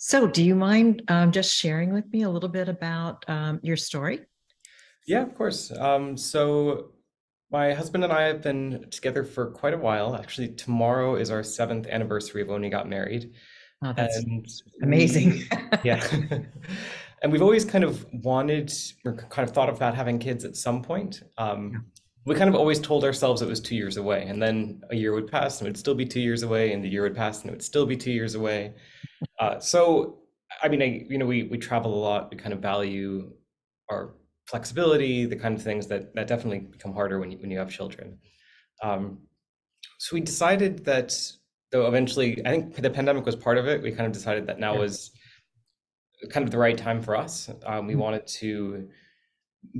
So, do you mind just sharing with me a little bit about your story? Yeah, of course. So my husband and I have been together for quite a while. Actually, tomorrow is our seventh anniversary of when we got married. Oh, that's And amazing. yeah. And we've always kind of wanted or kind of thought about having kids at some point. Yeah. We kind of always told ourselves it was 2 years away. And then a year would pass and it would still be 2 years away. And the year would pass and it would still be 2 years away. We travel a lot. We kind of value our flexibility, the kind of things that definitely become harder when you have children. Um, so we decided that, though eventually, I think the pandemic was part of it. We kind of decided that now Sure. was kind of the right time for us. We Mm. wanted to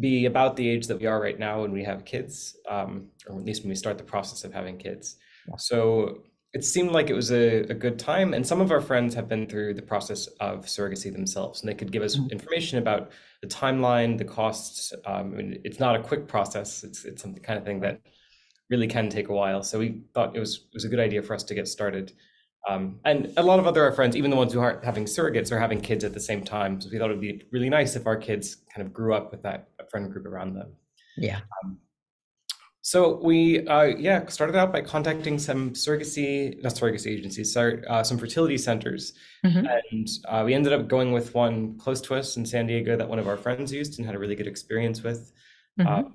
be about the age that we are right now when we have kids, or at least when we start the process of having kids. Yeah. So it seemed like it was a good time. And some of our friends have been through the process of surrogacy themselves, and they could give us Mm. information about the timeline, the costs. It's not a quick process. It's some kind of thing Right. that really can take a while. So we thought it was a good idea for us to get started. And a lot of other our friends, even the ones who aren't having surrogates, are having kids at the same time. So we thought it'd be really nice if our kids kind of grew up with that friend group around them. Yeah. Um, so we, started out by contacting not surrogacy agencies, sorry, some fertility centers, Hmm. and we ended up going with one close to us in San Diego that one of our friends used and had a really good experience with. Uh, Hmm.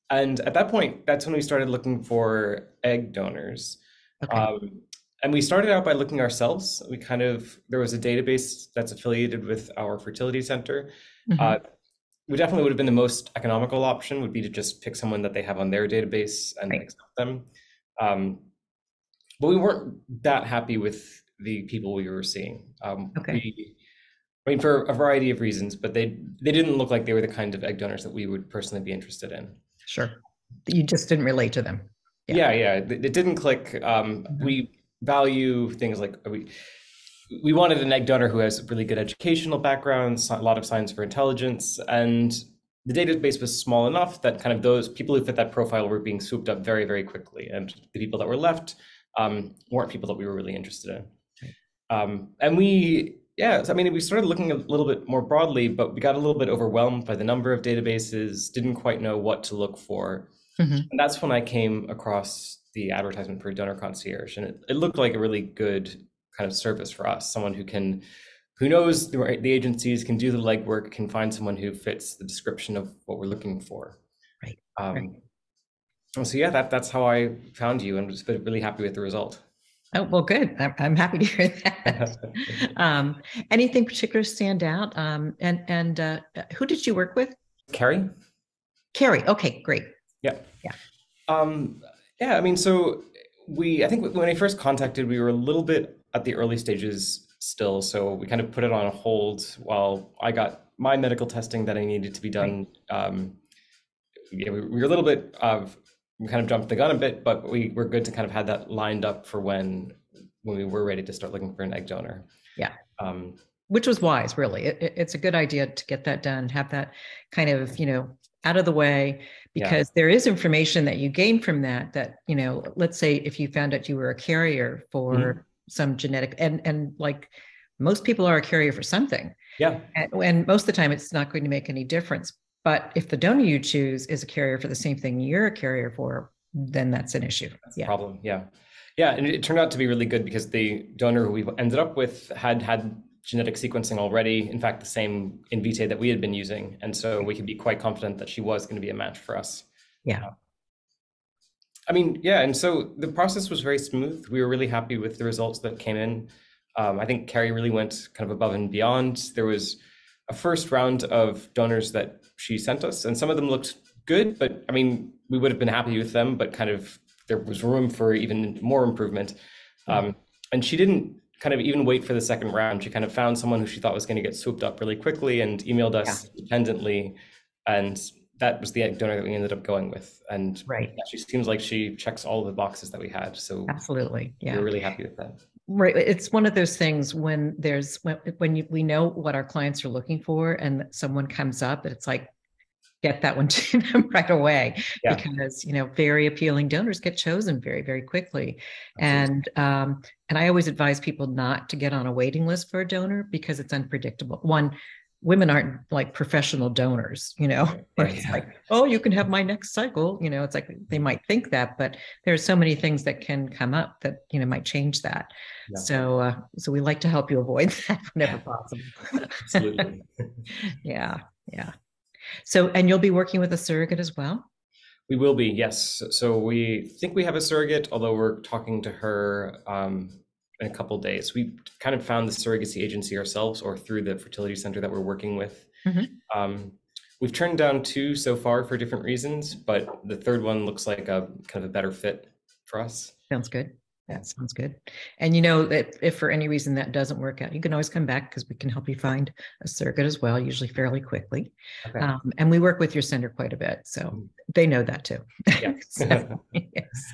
and at that point, that's when we started looking for egg donors. Okay. Um, and we started out by looking ourselves. There was a database that's affiliated with our fertility center. Uh, Hmm. we definitely would have been the most economical option would be to just pick someone that they have on their database and Right. accept them. Um, but we weren't that happy with the people we were seeing. Okay. For a variety of reasons, but they didn't look like they were the kind of egg donors that we would personally be interested in. Sure. You just didn't relate to them. Yeah. Yeah, yeah, it didn't click. Hmm. We value things like we wanted an egg donor who has really good educational backgrounds, a lot of signs for intelligence, and the database was small enough that kind of those people who fit that profile were being swooped up very, very quickly, and the people that were left weren't people that we were really interested in. Right. And we, yeah, so, I mean, we started looking a little bit more broadly, but we got a little bit overwhelmed by the number of databases, didn't quite know what to look for. Hmm. And that's when I came across the advertisement for Donor Concierge, and it looked like a really good kind of service for us, someone who knows the agencies, can do the legwork, can find someone who fits the description of what we're looking for. Right. Right. Um, so yeah, that's how I found you, and was really happy with the result. Oh, well, good. I'm happy to hear that. Um, Anything particular stand out? And who did you work with? Carrie? Carrie. Okay, great. Yeah. Yeah. Um, yeah, I mean, so I think when I first contacted, we were a little bit at the early stages still, so we kind of put it on hold while I got my medical testing that I needed to be Right. done. Yeah, we were a little bit of, we kind of jumped the gun a bit, but we were good to kind of have that lined up for when we were ready to start looking for an egg donor. Yeah. Um, Which was wise, really. It's a good idea to get that done, have that kind of, out of the way, yeah. because there is information that you gain from that, let's say if you found out you were a carrier Mhm. for some genetic, and like most people are a carrier for something. Yeah, And most of the time it's not going to make any difference. But if the donor you choose is a carrier for the same thing you're a carrier for, then that's an issue. that's the Yeah. problem. Yeah. Yeah, and it turned out to be really good because the donor who we ended up with had genetic sequencing already, in fact, the same in vitae that we had been using. And so we could be quite confident that she was going to be a match for us. Yeah. Uh, I mean, yeah, and so the process was very smooth. We were really happy with the results that came in. I think Carrie really went kind of above and beyond. There was a first round of donors that she sent us, and some of them looked good, but I mean, we would have been happy with them, but kind of there was room for even more improvement. Mm. Um, and she didn't kind of even wait for the second round. She kind of found someone who she thought was going to get swooped up really quickly and emailed Yeah. us independently. And that was the egg donor that we ended up going with. And Right. yeah, she seems like she checks all the boxes that we had. So Absolutely. we were Yeah. really happy with that. Right. It's one of those things when we know what our clients are looking for and someone comes up, that it's like, get that one to them right away, Yeah, because very appealing donors get chosen very, very quickly. absolutely. And I always advise people not to get on a waiting list for a donor because it's unpredictable. One, women aren't like professional donors, where Yeah, it's yeah. like, oh, you can have my next cycle. It's like they might think that, but there's so many things that can come up that might change that. Yeah, So we like to help you avoid that whenever possible. absolutely. Yeah, yeah. So, and you'll be working with a surrogate as well? We will be, yes. So we think we have a surrogate, although we're talking to her in a couple days. We kind of found the surrogacy agency ourselves or through the fertility center that we're working with. Mm-hmm. We've turned down two so far for different reasons, but the third one looks like a kind of a better fit for us. Sounds good. Yeah. That sounds good. And that if for any reason that doesn't work out, you can always come back because we can help you find a surrogate as well, usually fairly quickly. Okay. And we work with your center quite a bit, so they know that too. Yeah. So, yes.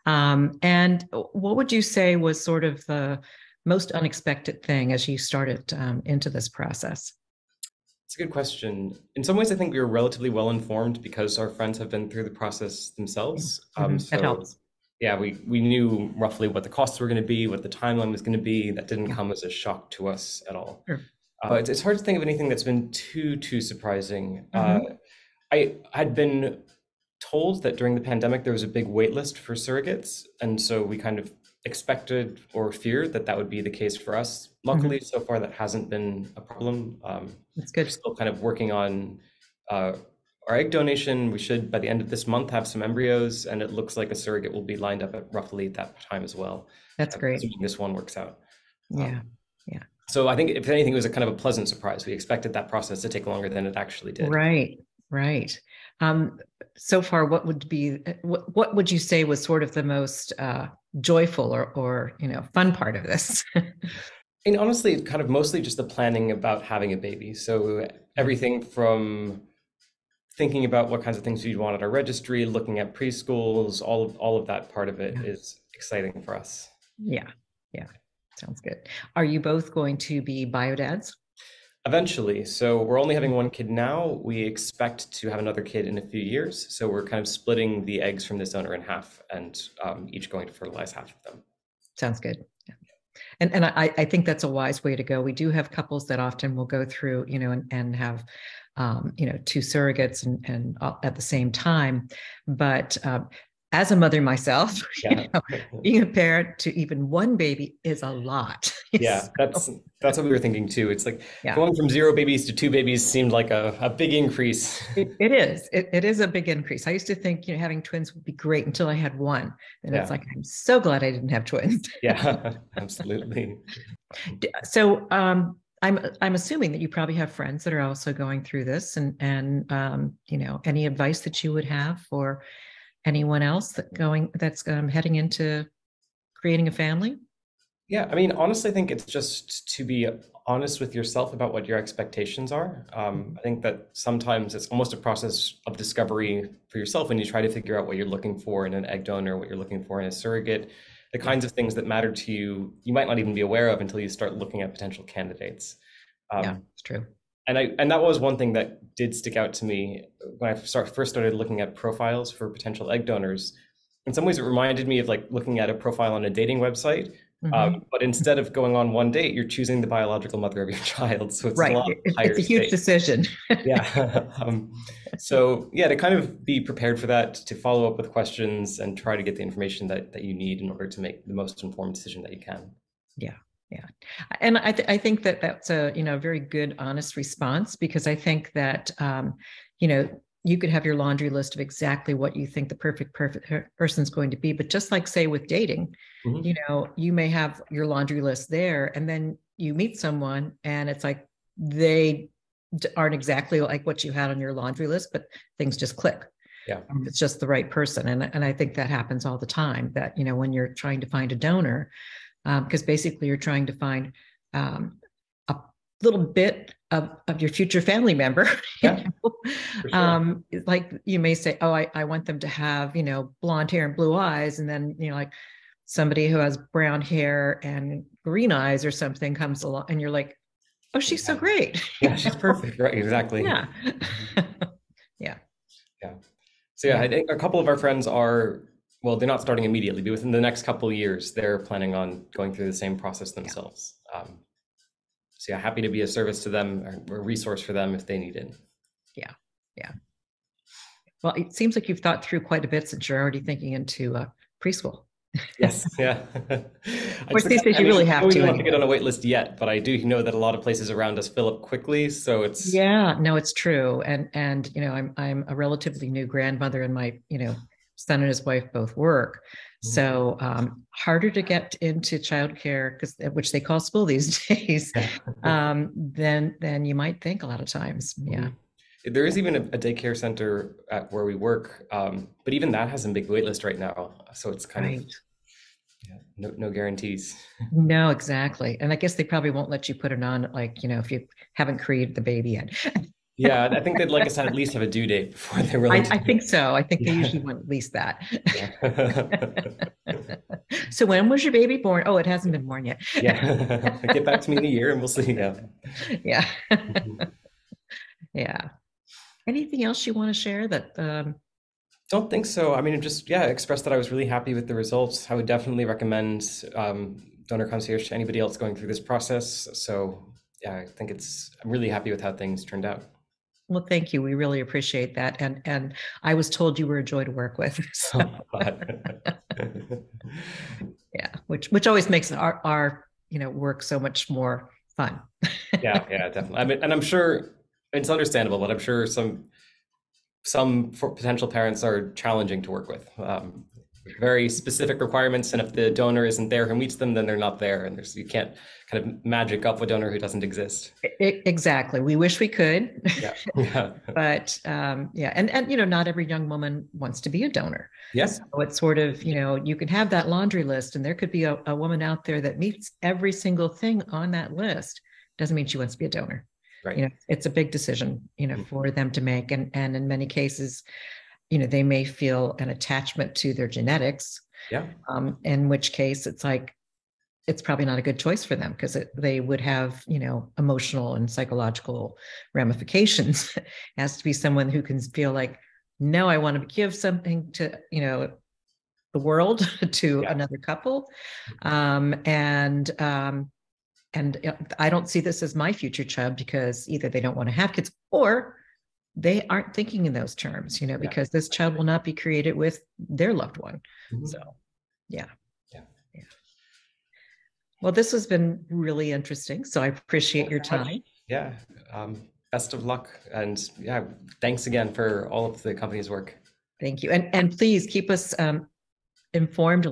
And what would you say was sort of the most unexpected thing as you started into this process? It's a good question. In some ways, I think we were relatively well informed because our friends have been through the process themselves. That helps. Yeah, we knew roughly what the costs were going to be, what the timeline was going to be. That didn't come as a shock to us at all. Sure. It's hard to think of anything that's been too surprising. Mm-hmm. I had been told that during the pandemic there was a big wait list for surrogates, and so we kind of expected or feared that that would be the case for us. Luckily, so far that hasn't been a problem. That's We're good. still kind of working on our egg donation. We should, by the end of this month, have some embryos, and it looks like a surrogate will be lined up at roughly that time as well. That's great. Assuming this one works out. Yeah. Yeah. So I think, if anything, it was a kind of a pleasant surprise. We expected that process to take longer than it actually did. Right. Right. So far, what would you say was sort of the most joyful or fun part of this? And honestly, kind of mostly just the planning about having a baby. So everything from thinking about what kinds of things you'd want at our registry, looking at preschools, all of that part of it is exciting for us. Yeah. Yeah. Sounds good. Are you both going to be biodads? Eventually. So we're only having one kid now. We expect to have another kid in a few years. So we're kind of splitting the eggs from this donor in half and each going to fertilize half of them. Sounds good. Yeah. And I think that's a wise way to go. We do have couples that often will go through, and have, two surrogates and at the same time. But as a mother myself, Yeah. being a parent to even one baby is a lot. Yeah, that's what we were thinking too. It's like going from 0 babies to 2 babies seemed like a big increase. It is. It is a big increase. I used to think, having twins would be great until I had one. And it's like, I'm so glad I didn't have twins. Yeah, absolutely. So I'm assuming that you probably have friends that are also going through this, and any advice that you would have for anyone else that's heading into creating a family? Yeah, I mean, honestly, I think it's just to be honest with yourself about what your expectations are. I think that sometimes it's almost a process of discovery for yourself when you try to figure out what you're looking for in an egg donor, what you're looking for in a surrogate, the kinds of things that matter to you, you might not even be aware of until you start looking at potential candidates. Yeah, it's true. And that was one thing that did stick out to me when I first started looking at profiles for potential egg donors. In some ways, it reminded me of like looking at a profile on a dating website. But instead of going on one date, you're choosing the biological mother of your child. So it's a lot higher It's a huge decision. Yeah. So yeah, to kind of be prepared for that, to follow up with questions and try to get the information that you need in order to make the most informed decision that you can. Yeah. Yeah. And I think that that's a, very good, honest response, because I think that, you could have your laundry list of exactly what you think the perfect person's going to be. But just like, say, with dating, you may have your laundry list there, and then you meet someone and it's like they aren't exactly like what you had on your laundry list, but things just click. Yeah. It's just the right person. And I think that happens all the time, that, when you're trying to find a donor, because basically you're trying to find a little bit of your future family member. Yeah, for sure. Like you may say, oh, I want them to have, blonde hair and blue eyes. And then, like somebody who has brown hair and green eyes or something comes along and you're like, oh, she's so great. Yeah, she's perfect. Right, exactly. Yeah. Yeah. So yeah, I think a couple of our friends are, well, they're not starting immediately, but within the next couple of years, they're planning on going through the same process themselves. So yeah, happy to be a service to them or a resource for them if they need it. Yeah. Yeah. Well, it seems like you've thought through quite a bit since you're already thinking into preschool. Yes, yeah. Of course, these days I you really mean, I have wouldn't to want to get anyway. on a wait list yet, but I do know that a lot of places around us fill up quickly. So it's, Yeah, no, it's true. And I'm a relatively new grandmother, and my son and his wife both work. So harder to get into childcare, because which they call school these days, yeah. than you might think a lot of times. Yeah. There is even a daycare center at where we work, but even that has a big wait list right now. So it's kind of, Right. yeah, no guarantees. No, exactly. And I guess they probably won't let you put it on, like, if you haven't created the baby yet. Yeah, I think they'd like us to at least have a due date before they're willing to I do it. think so. I think they Yeah. usually want at least that. Yeah. So when was your baby born? Oh, it hasn't been born yet. Yeah. Get back to me in a year and we'll see. Yeah. Yeah. Mhm. Yeah. Anything else you want to share that Don't think so. I mean, just, yeah, express that I was really happy with the results. I would definitely recommend Donor Concierge to anybody else going through this process. So, yeah, I think I'm really happy with how things turned out. well, thank you. We really appreciate that. And I was told you were a joy to work with. So Oh, God. yeah, which always makes our work so much more fun. Yeah, yeah, definitely. I mean, and I'm sure it's understandable, but I'm sure some for potential parents are challenging to work with. Very specific requirements, and if the donor isn't there who meets them, then they're not there, and you can't kind of magic up a donor who doesn't exist. Exactly. We wish we could, Yeah, yeah, but yeah, and not every young woman wants to be a donor. yeah, So it's sort of, you can have that laundry list, and there could be a woman out there that meets every single thing on that list. Doesn't mean she wants to be a donor. right. It's a big decision, for them to make, and in many cases, they may feel an attachment to their genetics, Yeah, in which case it's like it's probably not a good choice for them, because they would have emotional and psychological ramifications. It has to be someone who can feel like, no, I want to give something to the world to yeah, another couple, and I don't see this as my future child, because either they don't want to have kids, or they aren't thinking in those terms, yeah. because this child will not be created with their loved one. So, Mhm. yeah. Yeah. Yeah. Well, this has been really interesting. So I appreciate Thanks your so much. time. Yeah. Best of luck, and yeah, thanks again for all of the company's work. Thank you. And please keep us informed.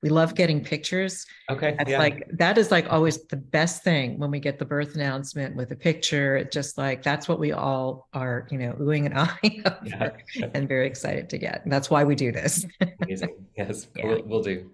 We love getting pictures. Okay. That's Yeah. like, that is like always the best thing when we get the birth announcement with a picture. It just like, that's what we all are, oohing and ahhing Yeah. over and very excited to get. And that's why we do this. Amazing. Yes, Yeah. we'll do.